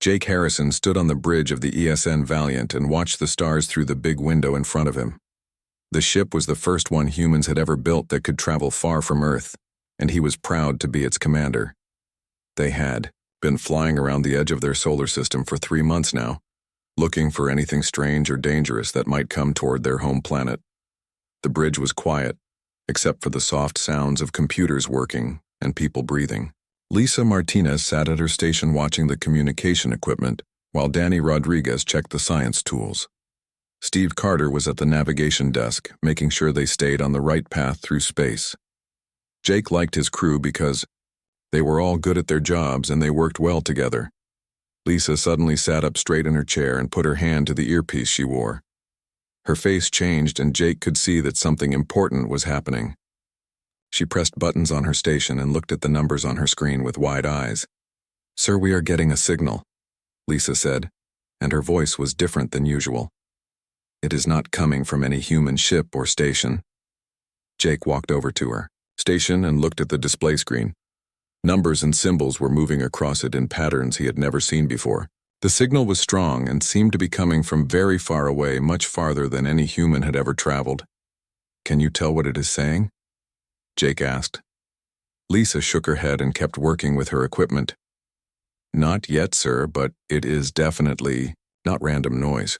Jake Harrison stood on the bridge of the ESN Valiant and watched the stars through the big window in front of him. The ship was the first one humans had ever built that could travel far from Earth, and he was proud to be its commander. They had been flying around the edge of their solar system for 3 months now, looking for anything strange or dangerous that might come toward their home planet. The bridge was quiet, except for the soft sounds of computers working and people breathing. Lisa Martinez sat at her station watching the communication equipment, while Danny Rodriguez checked the science tools. Steve Carter was at the navigation desk, making sure they stayed on the right path through space. Jake liked his crew because they were all good at their jobs and they worked well together. Lisa suddenly sat up straight in her chair and put her hand to the earpiece she wore. Her face changed and Jake could see that something important was happening. She pressed buttons on her station and looked at the numbers on her screen with wide eyes. "Sir, we are getting a signal," Lisa said, and her voice was different than usual. "It is not coming from any human ship or station." Jake walked over to her station and looked at the display screen. Numbers and symbols were moving across it in patterns he had never seen before. The signal was strong and seemed to be coming from very far away, much farther than any human had ever traveled. "Can you tell what it is saying?" Jake asked. Lisa shook her head and kept working with her equipment. "Not yet, sir, but it is definitely not random noise.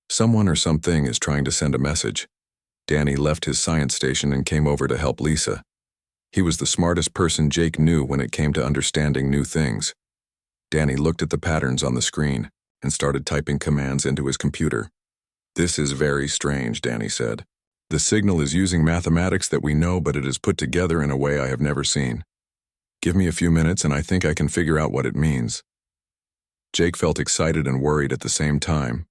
Someone or something is trying to send a message." Danny left his science station and came over to help Lisa. He was the smartest person Jake knew when it came to understanding new things. Danny looked at the patterns on the screen and started typing commands into his computer. "This is very strange," Danny said. "The signal is using mathematics that we know, but it is put together in a way I have never seen. Give me a few minutes and I think I can figure out what it means." Jake felt excited and worried at the same time.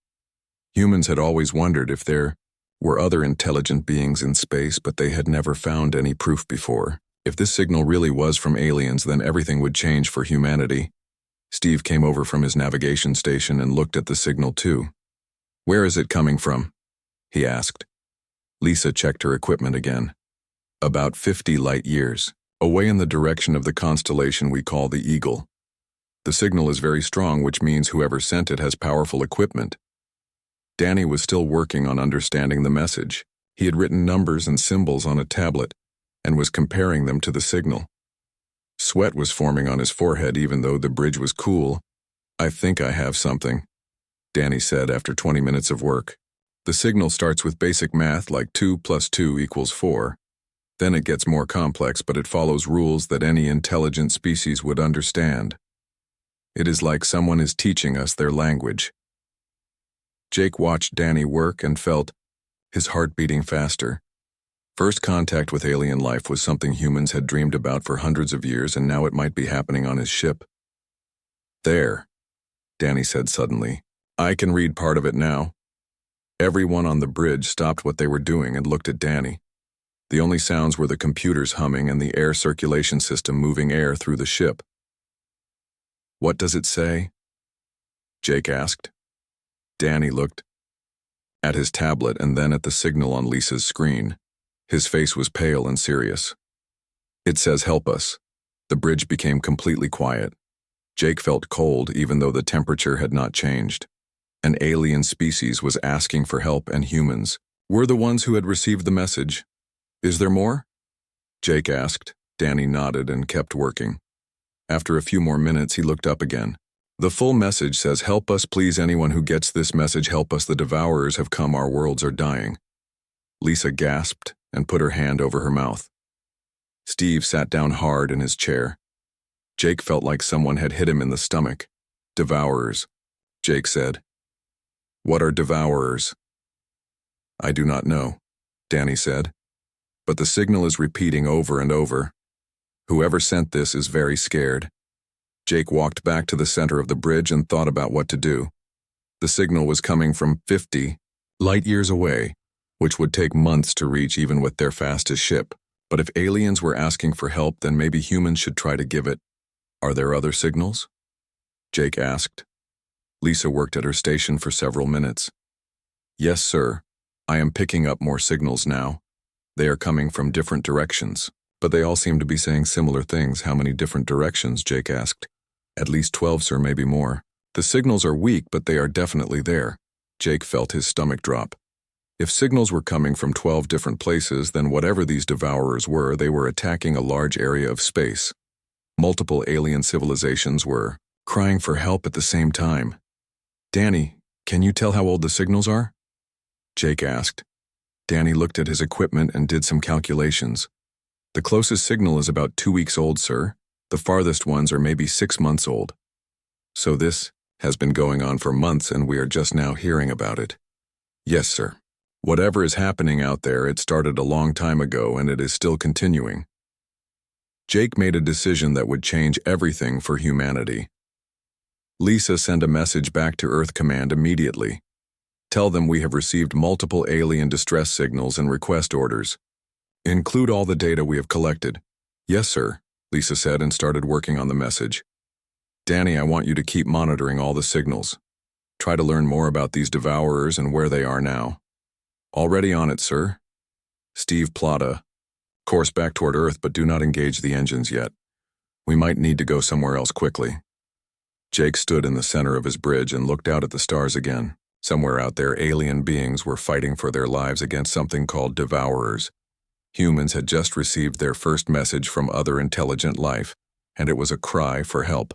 Humans had always wondered if there were other intelligent beings in space, but they had never found any proof before. If this signal really was from aliens, then everything would change for humanity. Steve came over from his navigation station and looked at the signal too. "Where is it coming from?" he asked. Lisa checked her equipment again. "About 50 light years, away in the direction of the constellation we call the Eagle. The signal is very strong, which means whoever sent it has powerful equipment." Danny was still working on understanding the message. He had written numbers and symbols on a tablet and was comparing them to the signal. Sweat was forming on his forehead even though the bridge was cool. "I think I have something," Danny said after 20 minutes of work. "The signal starts with basic math like 2 + 2 = 4. Then it gets more complex, but it follows rules that any intelligent species would understand. It is like someone is teaching us their language." Jake watched Danny work and felt his heart beating faster. First contact with alien life was something humans had dreamed about for hundreds of years, and now it might be happening on his ship. "There," Danny said suddenly. "I can read part of it now." Everyone on the bridge stopped what they were doing and looked at Danny. The only sounds were the computers humming and the air circulation system moving air through the ship. "What does it say?" Jake asked. Danny looked at his tablet and then at the signal on Lisa's screen. His face was pale and serious. "It says help us." The bridge became completely quiet. Jake felt cold even though the temperature had not changed. An alien species was asking for help, and humans were the ones who had received the message. "Is there more?" Jake asked. Danny nodded and kept working. After a few more minutes, he looked up again. "The full message says, 'Help us, please. Anyone who gets this message, help us. The devourers have come. Our worlds are dying.'" Lisa gasped and put her hand over her mouth. Steve sat down hard in his chair. Jake felt like someone had hit him in the stomach. "Devourers," Jake said. "What are devourers?" "I do not know," Danny said. "But the signal is repeating over and over. Whoever sent this is very scared." Jake walked back to the center of the bridge and thought about what to do. The signal was coming from 50 light years away, which would take months to reach even with their fastest ship. But if aliens were asking for help, then maybe humans should try to give it. "Are there other signals?" Jake asked. Lisa worked at her station for several minutes. "Yes, sir. I am picking up more signals now. They are coming from different directions, but they all seem to be saying similar things." "How many different directions?" Jake asked. "At least 12, sir, maybe more. The signals are weak, but they are definitely there. Jake felt his stomach drop. If signals were coming from 12 different places, then whatever these devourers were, they were attacking a large area of space. Multiple alien civilizations were crying for help at the same time. Danny, can you tell how old the signals are? Jake asked. Danny looked at his equipment and did some calculations. The closest signal is about 2 weeks old, sir. The farthest ones are maybe 6 months old. So this has been going on for months and we are just now hearing about it. Yes, sir. Whatever is happening out there, it started a long time ago and it is still continuing. Jake made a decision that would change everything for humanity. Lisa, send a message back to Earth Command immediately. Tell them we have received multiple alien distress signals and request orders. Include all the data we have collected. Yes, sir, Lisa said and started working on the message. Danny, I want you to keep monitoring all the signals. Try to learn more about these devourers and where they are now. Already on it, sir. Steve, plot a course back toward Earth, but do not engage the engines yet. We might need to go somewhere else quickly. Jake stood in the center of his bridge and looked out at the stars again. Somewhere out there, alien beings were fighting for their lives against something called devourers. Humans had just received their first message from other intelligent life, and it was a cry for help.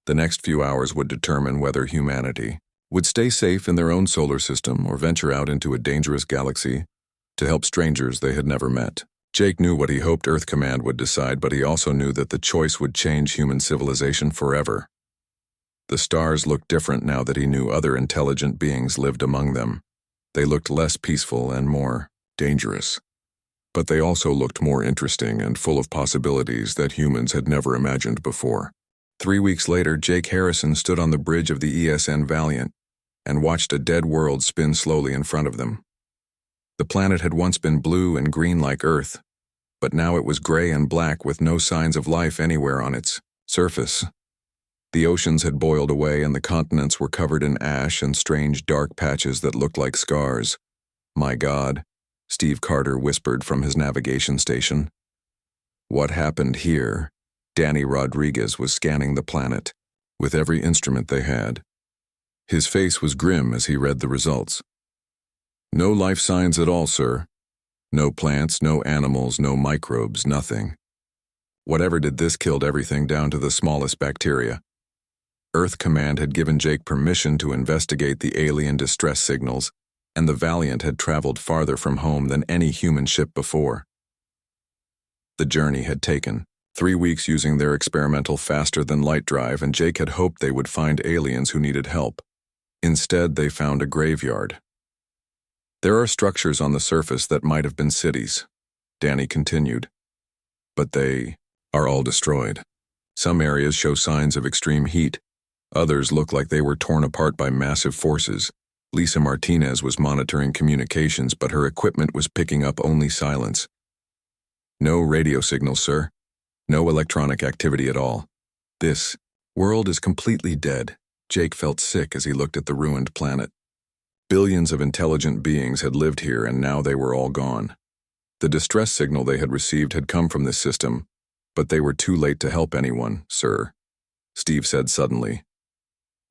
The next few hours would determine whether humanity would stay safe in their own solar system or venture out into a dangerous galaxy to help strangers they had never met. Jake knew what he hoped Earth Command would decide, but he also knew that the choice would change human civilization forever. The stars looked different now that he knew other intelligent beings lived among them. They looked less peaceful and more dangerous. But they also looked more interesting and full of possibilities that humans had never imagined before. 3 weeks later, Jake Harrison stood on the bridge of the ESN Valiant and watched a dead world spin slowly in front of them. The planet had once been blue and green like Earth, but now it was gray and black with no signs of life anywhere on its surface. The oceans had boiled away and the continents were covered in ash and strange dark patches that looked like scars. My God, Steve Carter whispered from his navigation station. What happened here? Danny Rodriguez was scanning the planet with every instrument they had. His face was grim as he read the results. No life signs at all, sir. No plants, no animals, no microbes, nothing. Whatever did this killed everything down to the smallest bacteria. Earth Command had given Jake permission to investigate the alien distress signals, and the Valiant had traveled farther from home than any human ship before. The journey had taken 3 weeks using their experimental faster-than-light drive, and Jake had hoped they would find aliens who needed help. Instead, they found a graveyard. There are structures on the surface that might have been cities, Danny continued, but they are all destroyed. Some areas show signs of extreme heat. Others look like they were torn apart by massive forces. Lisa Martinez was monitoring communications, but her equipment was picking up only silence. No radio signals, sir. No electronic activity at all. This world is completely dead. Jake felt sick as he looked at the ruined planet. Billions of intelligent beings had lived here, and now they were all gone. The distress signal they had received had come from this system, but they were too late to help anyone, sir, Steve said suddenly.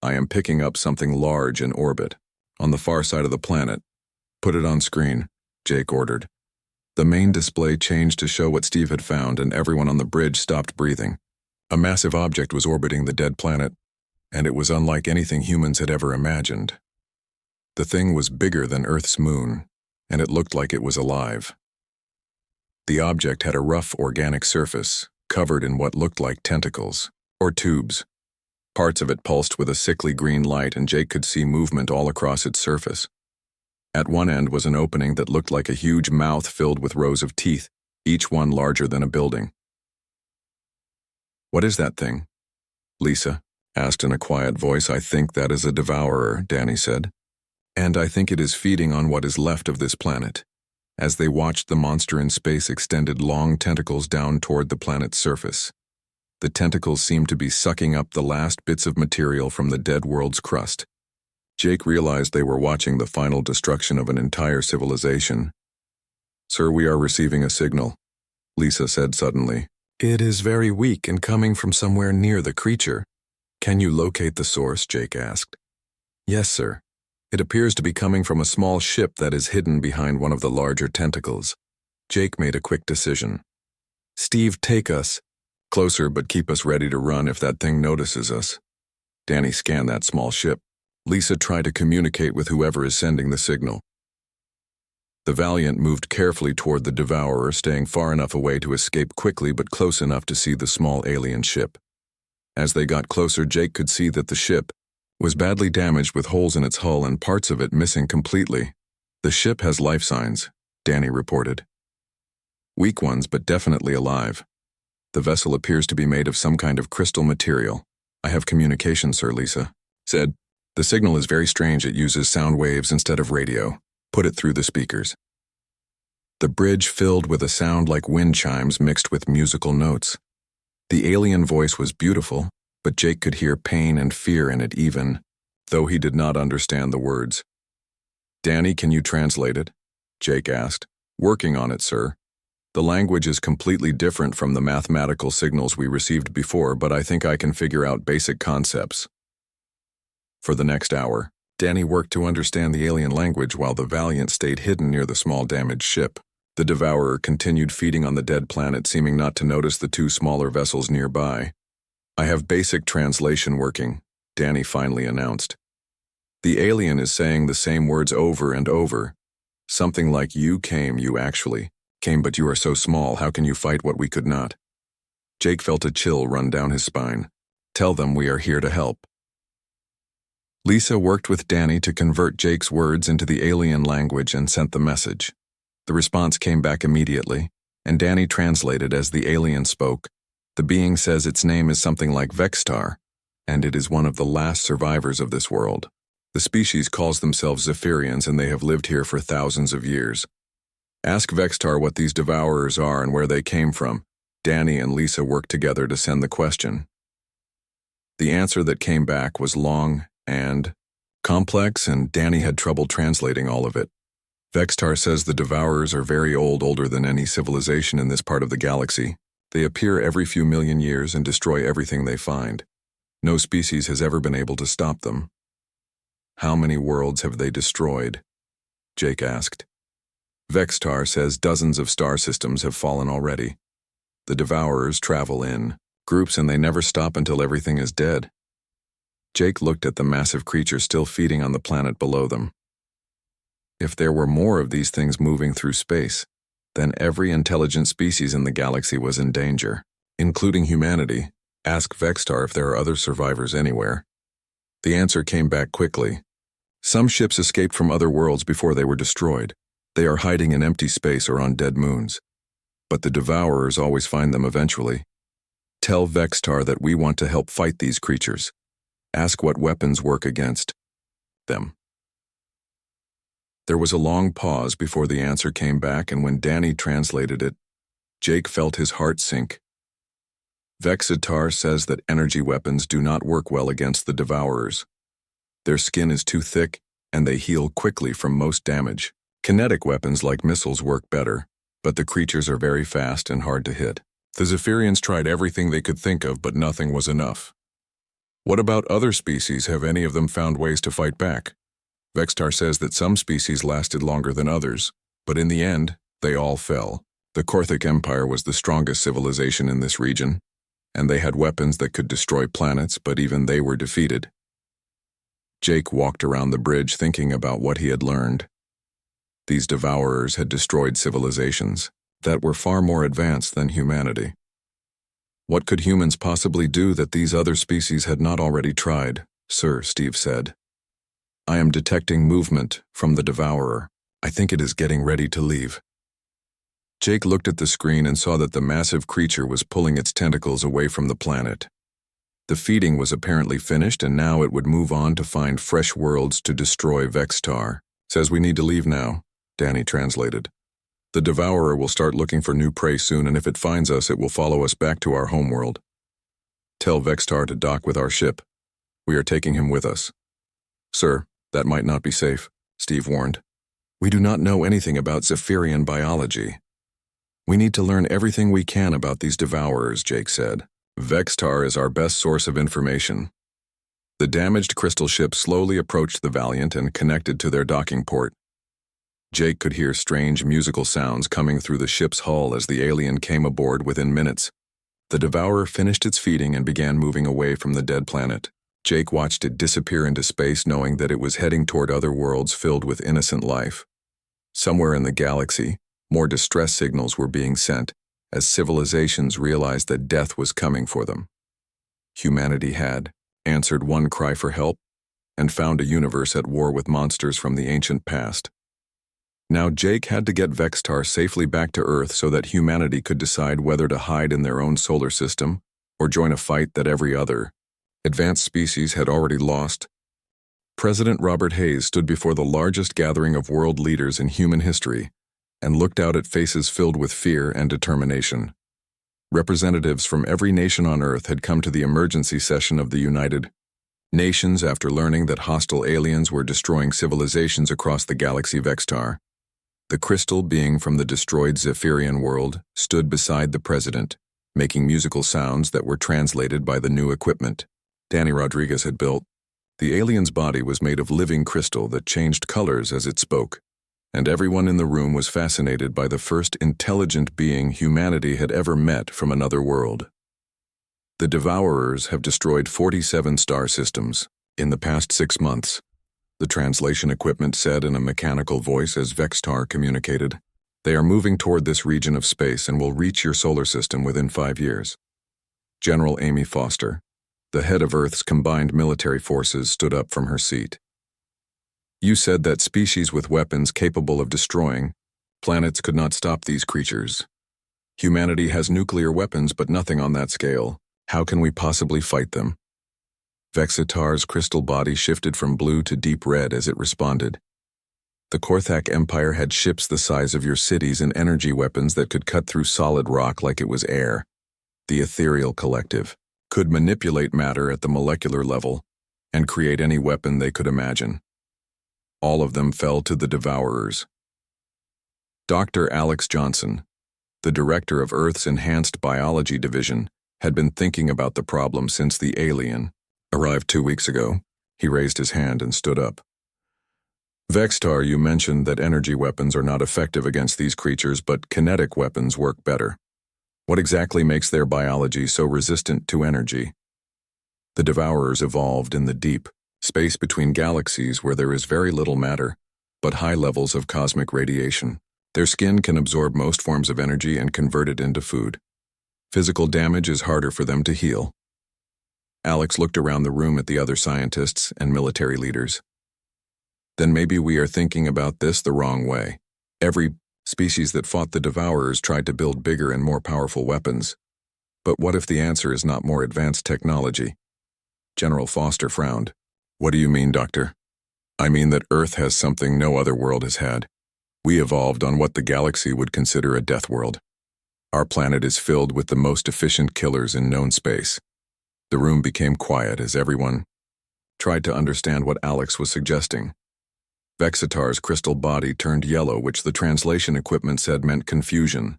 I am picking up something large in orbit, on the far side of the planet. Put it on screen, Jake ordered. The main display changed to show what Steve had found, and everyone on the bridge stopped breathing. A massive object was orbiting the dead planet, and it was unlike anything humans had ever imagined. The thing was bigger than Earth's moon, and it looked like it was alive. The object had a rough organic surface, covered in what looked like tentacles, or tubes. Parts of it pulsed with a sickly green light, and Jake could see movement all across its surface. At one end was an opening that looked like a huge mouth filled with rows of teeth, each one larger than a building. What is that thing? Lisa asked in a quiet voice. I think that is a devourer, Danny said. And I think it is feeding on what is left of this planet. As they watched, the monster in space extended long tentacles down toward the planet's surface. The tentacles seemed to be sucking up the last bits of material from the dead world's crust. Jake realized they were watching the final destruction of an entire civilization. Sir, we are receiving a signal, Lisa said suddenly. It is very weak and coming from somewhere near the creature. Can you locate the source? Jake asked. Yes, sir. It appears to be coming from a small ship that is hidden behind one of the larger tentacles. Jake made a quick decision. Steve, take us. Closer, but keep us ready to run if that thing notices us. Danny scanned that small ship. Lisa tried to communicate with whoever is sending the signal. The Valiant moved carefully toward the Devourer, staying far enough away to escape quickly but close enough to see the small alien ship. As they got closer, Jake could see that the ship was badly damaged with holes in its hull and parts of it missing completely. The ship has life signs, Danny reported. Weak ones, but definitely alive. The vessel appears to be made of some kind of crystal material. I have communication, sir, Lisa said. The signal is very strange. It uses sound waves instead of radio. Put it through the speakers. The bridge filled with a sound like wind chimes mixed with musical notes. The alien voice was beautiful, but Jake could hear pain and fear in it even, though he did not understand the words. Danny, can you translate it? Jake asked. Working on it, sir. The language is completely different from the mathematical signals we received before, but I think I can figure out basic concepts. For the next hour, Danny worked to understand the alien language while the Valiant stayed hidden near the small damaged ship. The Devourer continued feeding on the dead planet, seeming not to notice the two smaller vessels nearby. I have basic translation working, Danny finally announced. The alien is saying the same words over and over. Something like you actually came, but you are so small, how can you fight what we could not? Jake felt a chill run down his spine. Tell them we are here to help. Lisa worked with Danny to convert Jake's words into the alien language and sent the message. The response came back immediately, and Danny translated as the alien spoke. The being says its name is something like Vextar, and it is one of the last survivors of this world. The species calls themselves Zephyrians, and they have lived here for thousands of years. Ask Vextar what these devourers are and where they came from. Danny and Lisa worked together to send the question. The answer that came back was long and complex, and Danny had trouble translating all of it. Vextar says the devourers are very old, older than any civilization in this part of the galaxy. They appear every few million years and destroy everything they find. No species has ever been able to stop them. How many worlds have they destroyed? Jake asked. Vextar says dozens of star systems have fallen already. The devourers travel in groups and they never stop until everything is dead. Jake looked at the massive creature still feeding on the planet below them. If there were more of these things moving through space, then every intelligent species in the galaxy was in danger, including humanity. Ask Vextar if there are other survivors anywhere. The answer came back quickly. Some ships escaped from other worlds before they were destroyed. They are hiding in empty space or on dead moons. But the devourers always find them eventually. Tell Vextar that we want to help fight these creatures. Ask what weapons work against them. There was a long pause before the answer came back, and when Danny translated it, Jake felt his heart sink. Vextar says that energy weapons do not work well against the devourers. Their skin is too thick, and they heal quickly from most damage. Kinetic weapons like missiles work better, but the creatures are very fast and hard to hit. The Zephyrians tried everything they could think of, but nothing was enough. What about other species? Have any of them found ways to fight back? Vextar says that some species lasted longer than others, but in the end, they all fell. The Korthic Empire was the strongest civilization in this region, and they had weapons that could destroy planets, but even they were defeated. Jake walked around the bridge thinking about what he had learned. These devourers had destroyed civilizations that were far more advanced than humanity. What could humans possibly do that these other species had not already tried? Sir, Steve said. I am detecting movement from the devourer. I think it is getting ready to leave. Jake looked at the screen and saw that the massive creature was pulling its tentacles away from the planet. The feeding was apparently finished, and now it would move on to find fresh worlds to destroy Vextar. Says we need to leave now, Danny translated. The devourer will start looking for new prey soon, and if it finds us, it will follow us back to our homeworld. Tell Vextar to dock with our ship. We are taking him with us. Sir, that might not be safe, Steve warned. We do not know anything about Zephyrian biology. We need to learn everything we can about these devourers, Jake said. Vextar is our best source of information. The damaged crystal ship slowly approached the Valiant and connected to their docking port. Jake could hear strange musical sounds coming through the ship's hull as the alien came aboard within minutes. The Devourer finished its feeding and began moving away from the dead planet. Jake watched it disappear into space, knowing that it was heading toward other worlds filled with innocent life. Somewhere in the galaxy, more distress signals were being sent as civilizations realized that death was coming for them. Humanity had answered one cry for help and found a universe at war with monsters from the ancient past. Now Jake had to get Vextar safely back to Earth so that humanity could decide whether to hide in their own solar system or join a fight that every other advanced species had already lost. President Robert Hayes stood before the largest gathering of world leaders in human history and looked out at faces filled with fear and determination. Representatives from every nation on Earth had come to the emergency session of the United Nations after learning that hostile aliens were destroying civilizations across the galaxy Vextar. The crystal being from the destroyed Zephyrian world stood beside the president, making musical sounds that were translated by the new equipment Danny Rodriguez had built. The alien's body was made of living crystal that changed colors as it spoke, and everyone in the room was fascinated by the first intelligent being humanity had ever met from another world. The Devourers have destroyed 47 star systems in the past 6 months, the translation equipment said in a mechanical voice as Vextar communicated. They are moving toward this region of space and will reach your solar system within 5 years. General Amy Foster, the head of Earth's combined military forces, stood up from her seat. You said that species with weapons capable of destroying planets could not stop these creatures. Humanity has nuclear weapons, but nothing on that scale. How can we possibly fight them? Vexitar's crystal body shifted from blue to deep red as it responded. The Korthak Empire had ships the size of your cities and energy weapons that could cut through solid rock like it was air. The Ethereal Collective could manipulate matter at the molecular level and create any weapon they could imagine. All of them fell to the Devourers. Dr. Alex Johnson, the director of Earth's Enhanced Biology Division, had been thinking about the problem since the alien arrived 2 weeks ago. He raised his hand and stood up. Vextar, you mentioned that energy weapons are not effective against these creatures, but kinetic weapons work better. What exactly makes their biology so resistant to energy? The Devourers evolved in the deep space between galaxies where there is very little matter, but high levels of cosmic radiation. Their skin can absorb most forms of energy and convert it into food. Physical damage is harder for them to heal. Alex looked around the room at the other scientists and military leaders. Then maybe we are thinking about this the wrong way. Every species that fought the Devourers tried to build bigger and more powerful weapons. But what if the answer is not more advanced technology? General Foster frowned. What do you mean, Doctor? I mean that Earth has something no other world has had. We evolved on what the galaxy would consider a death world. Our planet is filled with the most efficient killers in known space. The room became quiet as everyone tried to understand what Alex was suggesting. Vexitar's crystal body turned yellow, which the translation equipment said meant confusion.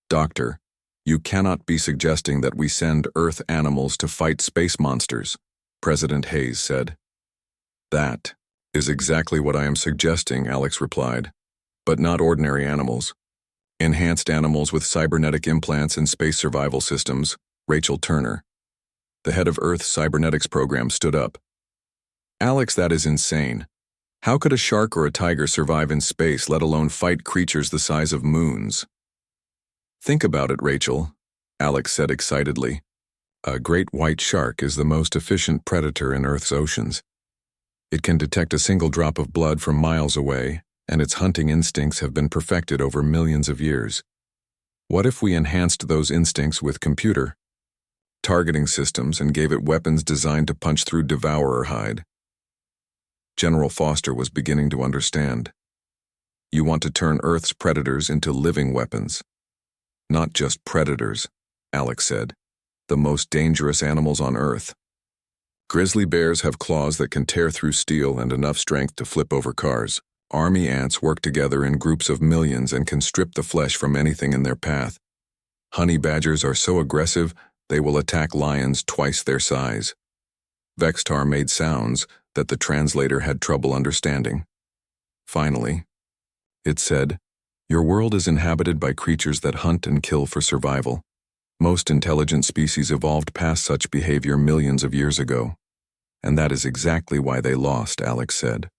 Doctor, you cannot be suggesting that we send Earth animals to fight space monsters, President Hayes said. That is exactly what I am suggesting, Alex replied. But not ordinary animals. Enhanced animals with cybernetic implants and space survival systems, Rachel Turner, the head of Earth's cybernetics program, stood up. Alex, that is insane. How could a shark or a tiger survive in space, let alone fight creatures the size of moons? Think about it, Rachel, Alex said excitedly. A great white shark is the most efficient predator in Earth's oceans. It can detect a single drop of blood from miles away, and its hunting instincts have been perfected over millions of years. What if we enhanced those instincts with computer targeting systems and gave it weapons designed to punch through devourer hide? General Foster was beginning to understand. You want to turn Earth's predators into living weapons. Not just predators, Alex said. The most dangerous animals on Earth. Grizzly bears have claws that can tear through steel and enough strength to flip over cars. Army ants work together in groups of millions and can strip the flesh from anything in their path. Honey badgers are so aggressive, they will attack lions twice their size. Vextar made sounds that the translator had trouble understanding. Finally, it said, "Your world is inhabited by creatures that hunt and kill for survival. Most intelligent species evolved past such behavior millions of years ago. And that is exactly why they lost," Alex said.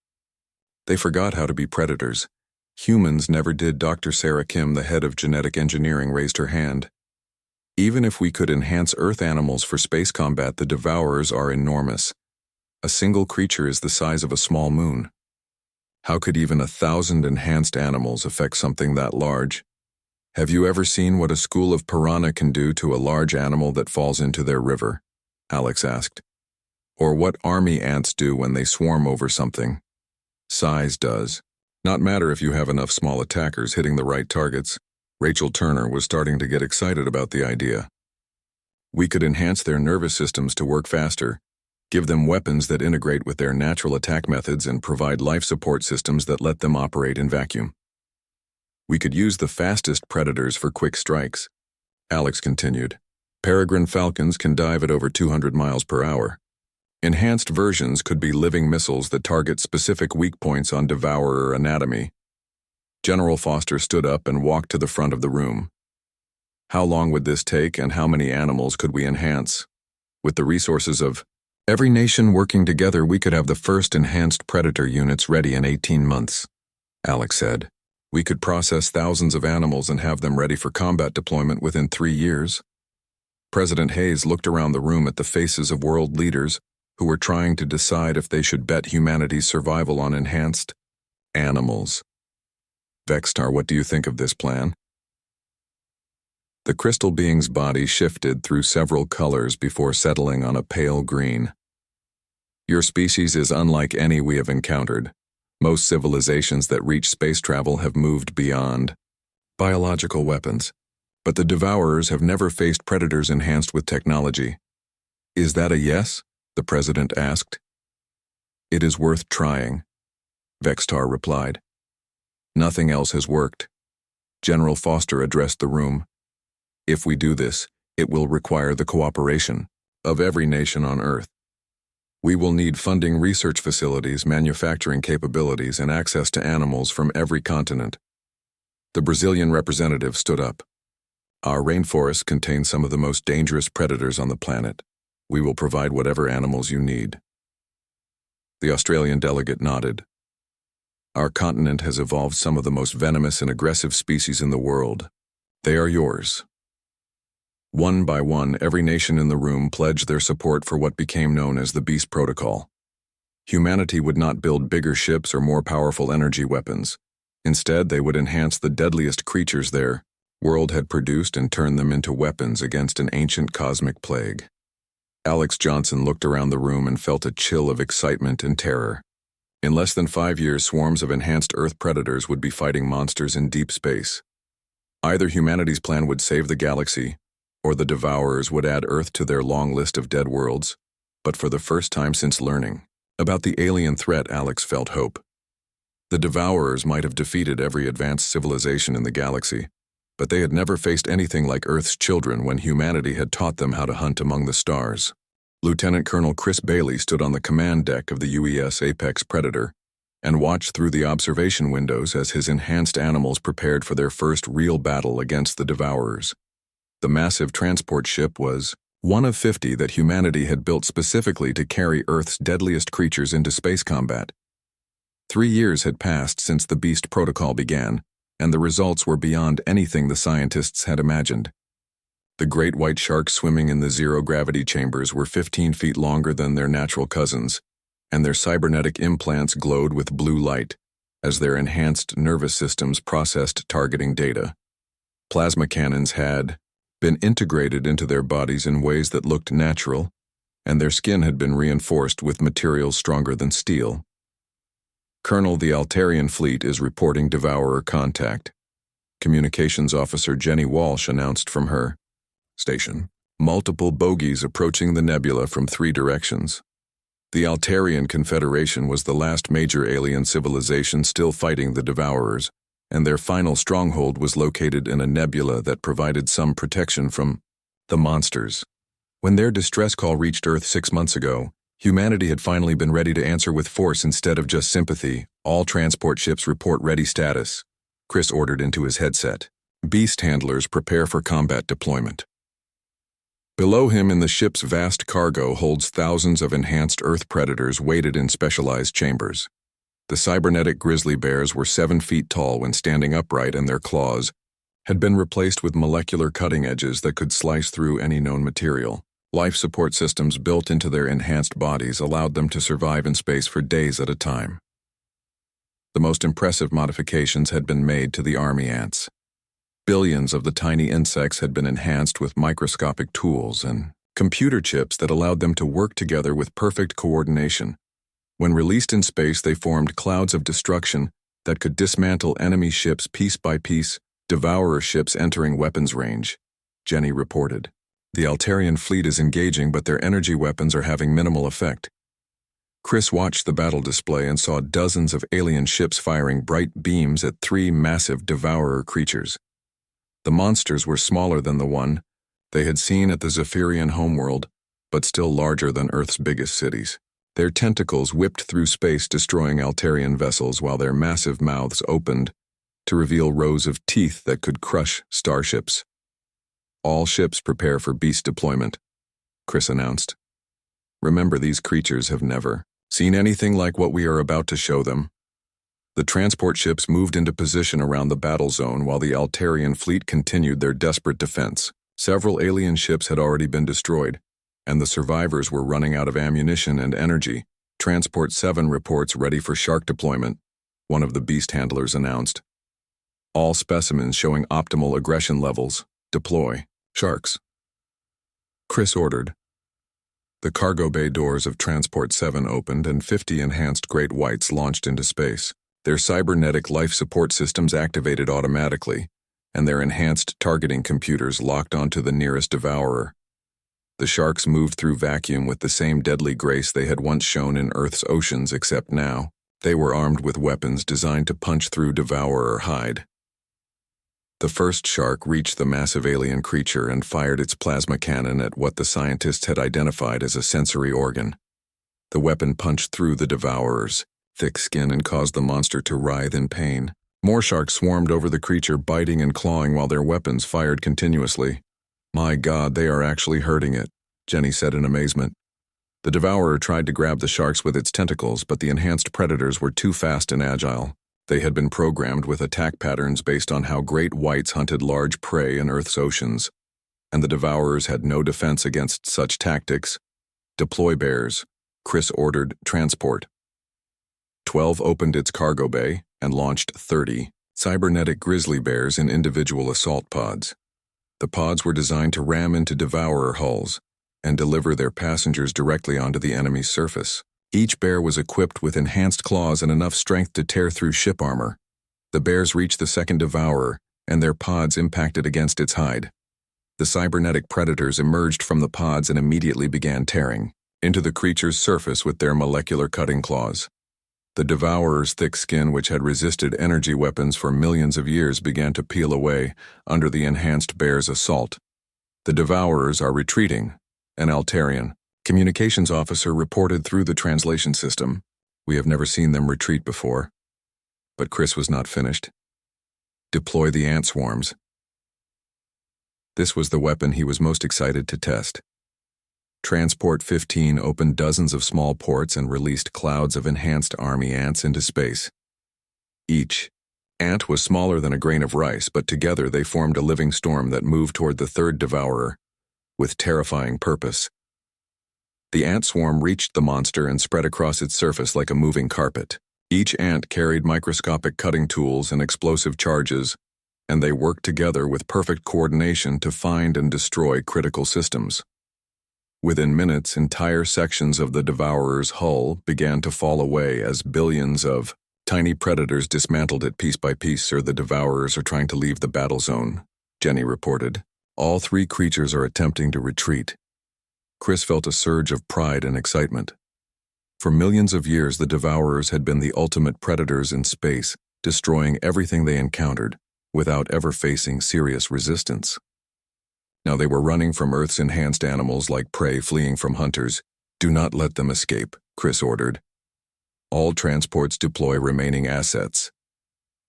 "They forgot how to be predators. Humans never did." Dr. Sarah Kim, the head of genetic engineering, raised her hand. "Even if we could enhance Earth animals for space combat, the devourers are enormous. A single creature is the size of a small moon. How could even 1,000 enhanced animals affect something that large? Have you ever seen what a school of piranha can do to a large animal that falls into their river?" Alex asked. "Or what army ants do when they swarm over something? Size does not matter if you have enough small attackers hitting the right targets." Rachel Turner was starting to get excited about the idea. "We could enhance their nervous systems to work faster, give them weapons that integrate with their natural attack methods, and provide life support systems that let them operate in vacuum. We could use the fastest predators for quick strikes," Alex continued. "Peregrine falcons can dive at over 200 miles per hour. Enhanced versions could be living missiles that target specific weak points on devourer anatomy." General Foster stood up and walked to the front of the room. "How long would this take, and how many animals could we enhance? With the resources of every nation working together, we could have the first enhanced predator units ready in 18 months, Alex said. "We could process thousands of animals and have them ready for combat deployment within 3 years." President Hayes looked around the room at the faces of world leaders who were trying to decide if they should bet humanity's survival on enhanced animals. "Vextar, what do you think of this plan?" The crystal being's body shifted through several colors before settling on a pale green. "Your species is unlike any we have encountered. Most civilizations that reach space travel have moved beyond biological weapons, but the devourers have never faced predators enhanced with technology." "Is that a yes?" the president asked. "It is worth trying," Vextar replied. "Nothing else has worked." General Foster addressed the room. "If we do this, it will require the cooperation of every nation on Earth. We will need funding, research facilities, manufacturing capabilities, and access to animals from every continent." The Brazilian representative stood up. "Our rainforests contain some of the most dangerous predators on the planet. We will provide whatever animals you need." The Australian delegate nodded. "Our continent has evolved some of the most venomous and aggressive species in the world. They are yours." One by one, every nation in the room pledged their support for what became known as the Beast Protocol. Humanity would not build bigger ships or more powerful energy weapons. Instead, they would enhance the deadliest creatures their world had produced and turn them into weapons against an ancient cosmic plague. Alex Johnson looked around the room and felt a chill of excitement and terror. In less than 5 years, swarms of enhanced Earth predators would be fighting monsters in deep space. Either humanity's plan would save the galaxy, or the devourers would add Earth to their long list of dead worlds. But for the first time since learning about the alien threat, Alex felt hope. The devourers might have defeated every advanced civilization in the galaxy, but they had never faced anything like Earth's children when humanity had taught them how to hunt among the stars. Lieutenant Colonel Chris Bailey stood on the command deck of the UES Apex Predator and watched through the observation windows as his enhanced animals prepared for their first real battle against the devourers. The massive transport ship was one of 50 that humanity had built specifically to carry Earth's deadliest creatures into space combat. 3 years had passed since the Beast Protocol began, and the results were beyond anything the scientists had imagined. The great white sharks swimming in the zero-gravity chambers were 15 feet longer than their natural cousins, and their cybernetic implants glowed with blue light as their enhanced nervous systems processed targeting data. Plasma cannons had been integrated into their bodies in ways that looked natural, and their skin had been reinforced with materials stronger than steel. "Colonel, the Altarian fleet is reporting devourer contact," Communications Officer Jenny Walsh announced from her station. "Multiple bogies approaching the nebula from 3 directions." The Altarian Confederation was the last major alien civilization still fighting the devourers, and their final stronghold was located in a nebula that provided some protection from the monsters. When their distress call reached Earth 6 months ago, Humanity had finally been ready to answer with force instead of just sympathy. All transport ships report ready status, Chris ordered into his headset. Beast handlers prepare for combat deployment. Below him in the ship's vast cargo holds thousands of enhanced Earth predators weighted in specialized chambers. The cybernetic grizzly bears were 7 feet tall when standing upright, and their claws had been replaced with molecular cutting edges that could slice through any known material. Life support systems built into their enhanced bodies allowed them to survive in space for days at a time. The most impressive modifications had been made to the army ants. Billions of the tiny insects had been enhanced with microscopic tools and computer chips that allowed them to work together with perfect coordination. When released in space, they formed clouds of destruction that could dismantle enemy ships piece by piece, devourer ships entering weapons range, Jenny reported. The Altarian fleet is engaging, but their energy weapons are having minimal effect. Chris watched the battle display and saw dozens of alien ships firing bright beams at 3 massive devourer creatures. The monsters were smaller than the one they had seen at the Zephyrian homeworld, but still larger than Earth's biggest cities. Their tentacles whipped through space, destroying Altarian vessels, while their massive mouths opened to reveal rows of teeth that could crush starships. All ships prepare for beast deployment, Chris announced. Remember, these creatures have never seen anything like what we are about to show them. The transport ships moved into position around the battle zone while the Altarian fleet continued their desperate defense. Several alien ships had already been destroyed, and the survivors were running out of ammunition and energy. Transport 7 reports ready for shark deployment, one of the beast handlers announced. All specimens showing optimal aggression levels. Deploy. Sharks. Chris ordered. The cargo bay doors of Transport 7 opened and 50 enhanced great whites launched into space. Their cybernetic life support systems activated automatically, and their enhanced targeting computers locked onto the nearest devourer. The sharks moved through vacuum with the same deadly grace they had once shown in Earth's oceans, except now they were armed with weapons designed to punch through devourer hide. The first shark reached the massive alien creature and fired its plasma cannon at what the scientists had identified as a sensory organ. The weapon punched through the devourer's thick skin and caused the monster to writhe in pain. More sharks swarmed over the creature, biting and clawing while their weapons fired continuously. "My God, they are actually hurting it," Jenny said in amazement. The devourer tried to grab the sharks with its tentacles, but the enhanced predators were too fast and agile. They had been programmed with attack patterns based on how great whites hunted large prey in Earth's oceans, and the devourers had no defense against such tactics. "Deploy bears," Chris ordered. Transport 12 opened its cargo bay and launched 30 cybernetic grizzly bears in individual assault pods. The pods were designed to ram into devourer hulls and deliver their passengers directly onto the enemy's surface. Each bear was equipped with enhanced claws and enough strength to tear through ship armor. The bears reached the second devourer, and their pods impacted against its hide. The cybernetic predators emerged from the pods and immediately began tearing into the creature's surface with their molecular cutting claws. The devourer's thick skin, which had resisted energy weapons for millions of years, began to peel away under the enhanced bear's assault. "The devourers are retreating," an Altarian communications officer reported through the translation system. "We have never seen them retreat before." But Chris was not finished. "Deploy the ant swarms." This was the weapon he was most excited to test. Transport 15 opened dozens of small ports and released clouds of enhanced army ants into space. Each ant was smaller than a grain of rice, but together they formed a living storm that moved toward the third devourer with terrifying purpose. The ant swarm reached the monster and spread across its surface like a moving carpet. Each ant carried microscopic cutting tools and explosive charges, and they worked together with perfect coordination to find and destroy critical systems. Within minutes, entire sections of the devourer's hull began to fall away as billions of tiny predators dismantled it piece by piece. "Sir, the devourers are trying to leave the battle zone," Jenny reported. "All 3 creatures are attempting to retreat." Chris felt a surge of pride and excitement. For millions of years, the devourers had been the ultimate predators in space, destroying everything they encountered without ever facing serious resistance. Now they were running from Earth's enhanced animals like prey fleeing from hunters, Do not let them escape, Chris ordered. All transports deploy remaining assets.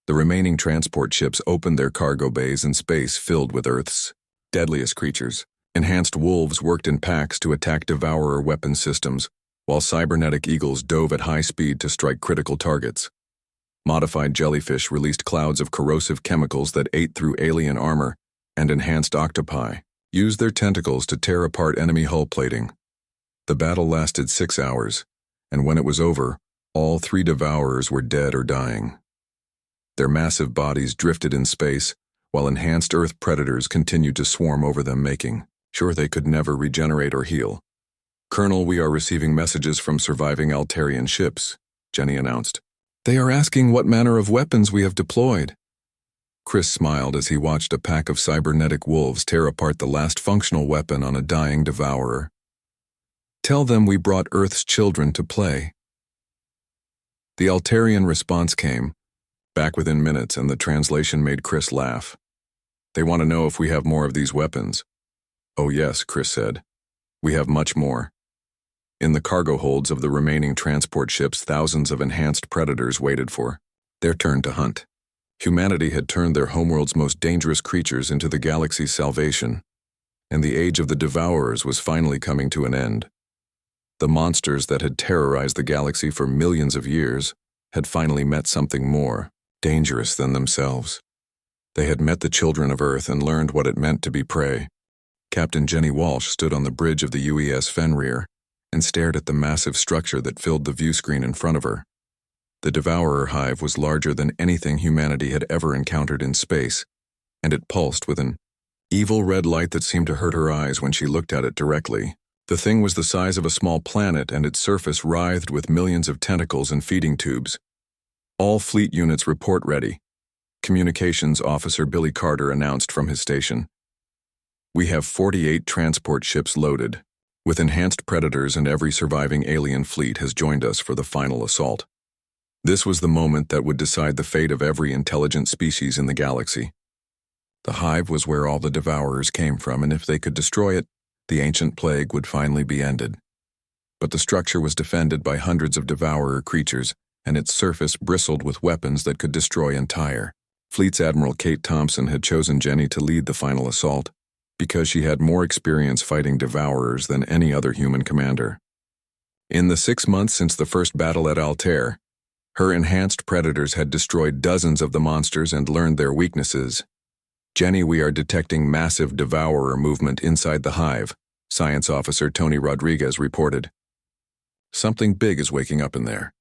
The remaining transport ships opened their cargo bays in space filled with Earth's deadliest creatures. Enhanced wolves worked in packs to attack devourer weapon systems, while cybernetic eagles dove at high speed to strike critical targets. Modified jellyfish released clouds of corrosive chemicals that ate through alien armor, and enhanced octopi used their tentacles to tear apart enemy hull plating. The battle lasted 6 hours, and when it was over, all 3 devourers were dead or dying. Their massive bodies drifted in space, while enhanced Earth predators continued to swarm over them, making sure they could never regenerate or heal. "Colonel, we are receiving messages from surviving Altarian ships," Jenny announced. "They are asking what manner of weapons we have deployed." Chris smiled as he watched a pack of cybernetic wolves tear apart the last functional weapon on a dying devourer. "Tell them we brought Earth's children to play." The Altarian response came, back within minutes, and the translation made Chris laugh. "They want to know if we have more of these weapons." "Oh yes," Chris said. "We have much more." In the cargo holds of the remaining transport ships, thousands of enhanced predators waited for their turn to hunt. Humanity had turned their homeworld's most dangerous creatures into the galaxy's salvation, and the age of the devourers was finally coming to an end. The monsters that had terrorized the galaxy for millions of years had finally met something more dangerous than themselves. They had met the children of Earth and learned what it meant to be prey. Captain Jenny Walsh stood on the bridge of the UES Fenrir and stared at the massive structure that filled the view screen in front of her. The Devourer hive was larger than anything humanity had ever encountered in space, and it pulsed with an evil red light that seemed to hurt her eyes when she looked at it directly. The thing was the size of a small planet, and its surface writhed with millions of tentacles and feeding tubes. "All fleet units report ready," Communications Officer Billy Carter announced from his station. "We have 48 transport ships loaded, with enhanced predators, and every surviving alien fleet has joined us for the final assault." This was the moment that would decide the fate of every intelligent species in the galaxy. The hive was where all the devourers came from, and if they could destroy it, the ancient plague would finally be ended. But the structure was defended by hundreds of devourer creatures, and its surface bristled with weapons that could destroy entire. Fleet's Admiral Kate Thompson had chosen Jenny to lead the final assault, because she had more experience fighting devourers than any other human commander. In the 6 months since the first battle at Altair, her enhanced predators had destroyed dozens of the monsters and learned their weaknesses. "Jenny, we are detecting massive devourer movement inside the hive," Science Officer Tony Rodriguez reported. "Something big is waking up in there."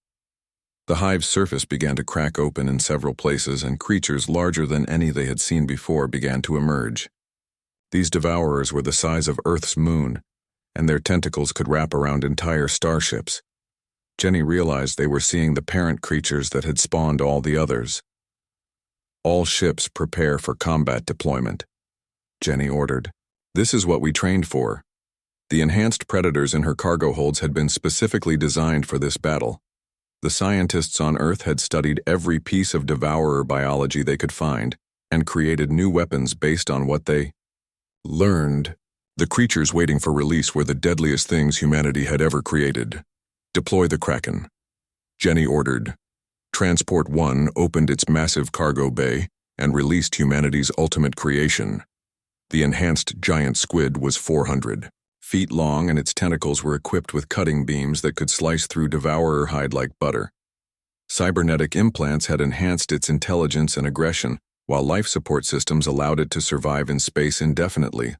The hive's surface began to crack open in several places, and creatures larger than any they had seen before began to emerge. These devourers were the size of Earth's moon, and their tentacles could wrap around entire starships. Jenny realized they were seeing the parent creatures that had spawned all the others. "All ships prepare for combat deployment," Jenny ordered. "This is what we trained for." The enhanced predators in her cargo holds had been specifically designed for this battle. The scientists on Earth had studied every piece of devourer biology they could find and created new weapons based on what they learned. The creatures waiting for release were the deadliest things humanity had ever created. "Deploy the Kraken," Jenny ordered. Transport 1 opened its massive cargo bay and released humanity's ultimate creation. The enhanced giant squid was 400 feet long, and its tentacles were equipped with cutting beams that could slice through devourer hide like butter. Cybernetic implants had enhanced its intelligence and aggression, while life support systems allowed it to survive in space indefinitely.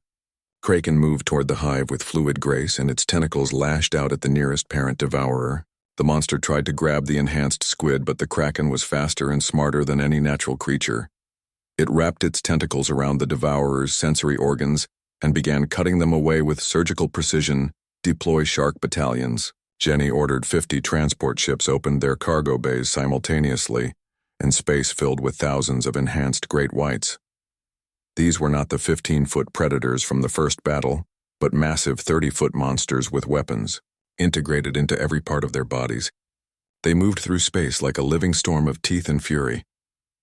Kraken moved toward the hive with fluid grace, and its tentacles lashed out at the nearest parent devourer. The monster tried to grab the enhanced squid, but the Kraken was faster and smarter than any natural creature. It wrapped its tentacles around the devourer's sensory organs and began cutting them away with surgical precision. "Deploy shark battalions." Jenny ordered 50 transport ships opened their cargo bays simultaneously, and space filled with thousands of enhanced great whites. These were not the 15-foot predators from the first battle, but massive 30-foot monsters with weapons integrated into every part of their bodies. They moved through space like a living storm of teeth and fury.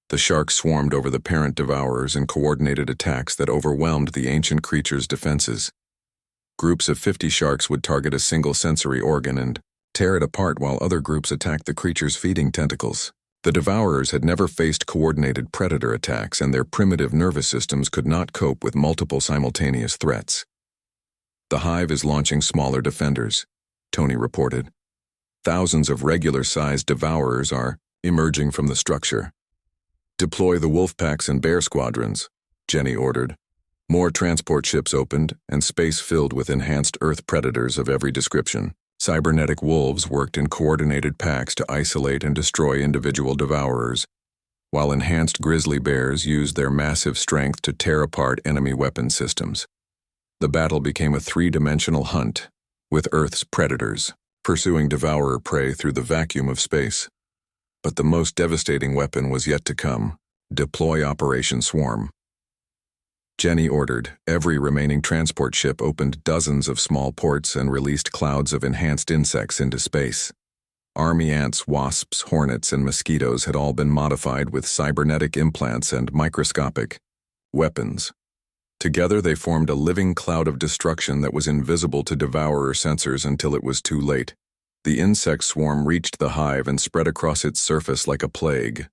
The sharks swarmed over the parent devourers in coordinated attacks that overwhelmed the ancient creatures' defenses. Groups of 50 sharks would target a single sensory organ and tear it apart while other groups attacked the creature's feeding tentacles. The devourers had never faced coordinated predator attacks, and their primitive nervous systems could not cope with multiple simultaneous threats. The hive is launching smaller defenders, Tony reported. Thousands of regular-sized devourers are emerging from the structure. Deploy the wolf packs and bear squadrons, Jenny ordered. More transport ships opened, and space filled with enhanced Earth predators of every description. Cybernetic wolves worked in coordinated packs to isolate and destroy individual devourers, while enhanced grizzly bears used their massive strength to tear apart enemy weapon systems. The battle became a three-dimensional hunt, with Earth's predators pursuing devourer prey through the vacuum of space. But the most devastating weapon was yet to come: deploy Operation Swarm. Jenny ordered. Every remaining transport ship opened dozens of small ports and released clouds of enhanced insects into space. Army ants, wasps, hornets, and mosquitoes had all been modified with cybernetic implants and microscopic weapons. Together they formed a living cloud of destruction that was invisible to devourer sensors until it was too late. The insect swarm reached the hive and spread across its surface like a plague.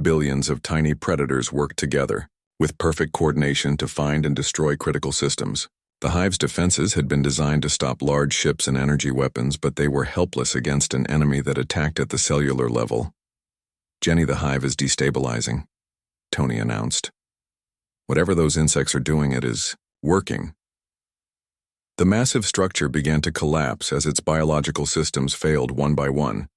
Billions of tiny predators worked together, with perfect coordination to find and destroy critical systems. The hive's defenses had been designed to stop large ships and energy weapons, but they were helpless against an enemy that attacked at the cellular level. Jenny, the hive is destabilizing, Tony announced. Whatever those insects are doing, it is working. The massive structure began to collapse as its biological systems failed one by one.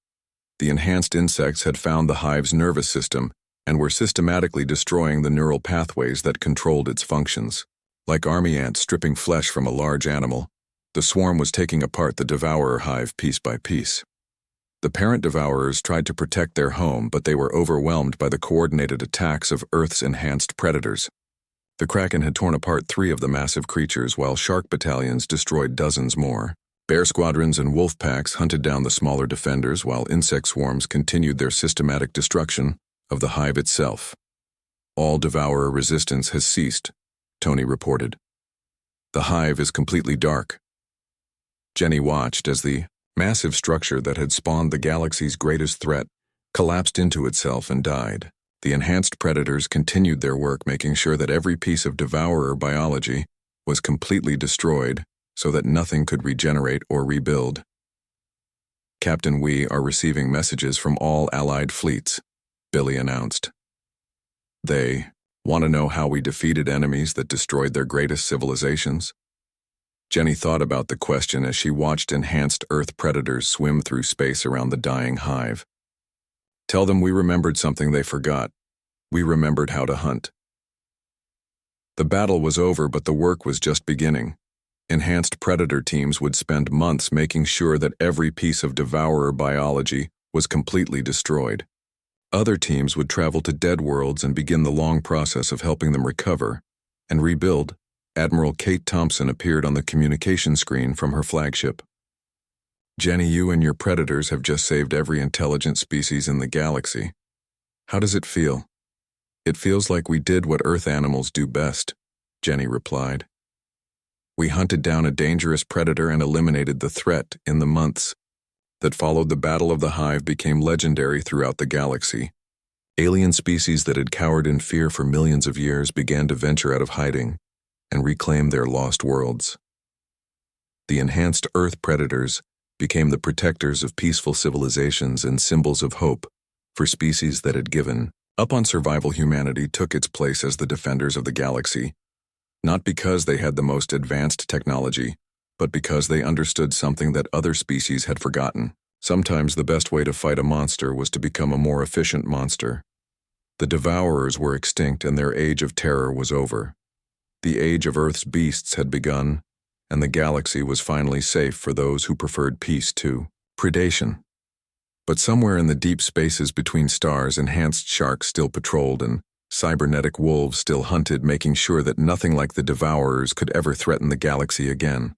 The enhanced insects had found the hive's nervous system and were systematically destroying the neural pathways that controlled its functions. Like army ants stripping flesh from a large animal, the swarm was taking apart the devourer hive piece by piece. The parent devourers tried to protect their home, but they were overwhelmed by the coordinated attacks of Earth's enhanced predators. The Kraken had torn apart 3 of the massive creatures, while shark battalions destroyed dozens more. Bear squadrons and wolf packs hunted down the smaller defenders, while insect swarms continued their systematic destruction of the hive itself. All devourer resistance has ceased, Tony reported. The hive is completely dark. Jenny watched as the massive structure that had spawned the galaxy's greatest threat collapsed into itself and died. The enhanced predators continued their work, making sure that every piece of devourer biology was completely destroyed so that nothing could regenerate or rebuild. Captain, we are receiving messages from all allied fleets, Billy announced. They want to know how we defeated enemies that destroyed their greatest civilizations? Jenny thought about the question as she watched enhanced Earth predators swim through space around the dying hive. Tell them we remembered something they forgot. We remembered how to hunt. The battle was over, but the work was just beginning. Enhanced predator teams would spend months making sure that every piece of devourer biology was completely destroyed. Other teams would travel to dead worlds and begin the long process of helping them recover and rebuild. Admiral Kate Thompson appeared on the communication screen from her flagship. Jenny, you and your predators have just saved every intelligent species in the galaxy. How does it feel? It feels like we did what Earth animals do best, Jenny replied. We hunted down a dangerous predator and eliminated the threat. In the months that followed, the Battle of the Hive became legendary throughout the galaxy. Alien species that had cowered in fear for millions of years began to venture out of hiding and reclaim their lost worlds. The enhanced Earth predators became the protectors of peaceful civilizations and symbols of hope for species that had given up on survival. Humanity took its place as the defenders of the galaxy, not because they had the most advanced technology, but because they understood something that other species had forgotten. Sometimes the best way to fight a monster was to become a more efficient monster. The devourers were extinct and their age of terror was over. The age of Earth's beasts had begun, and the galaxy was finally safe for those who preferred peace to predation. But somewhere in the deep spaces between stars, enhanced sharks still patrolled and cybernetic wolves still hunted, making sure that nothing like the devourers could ever threaten the galaxy again.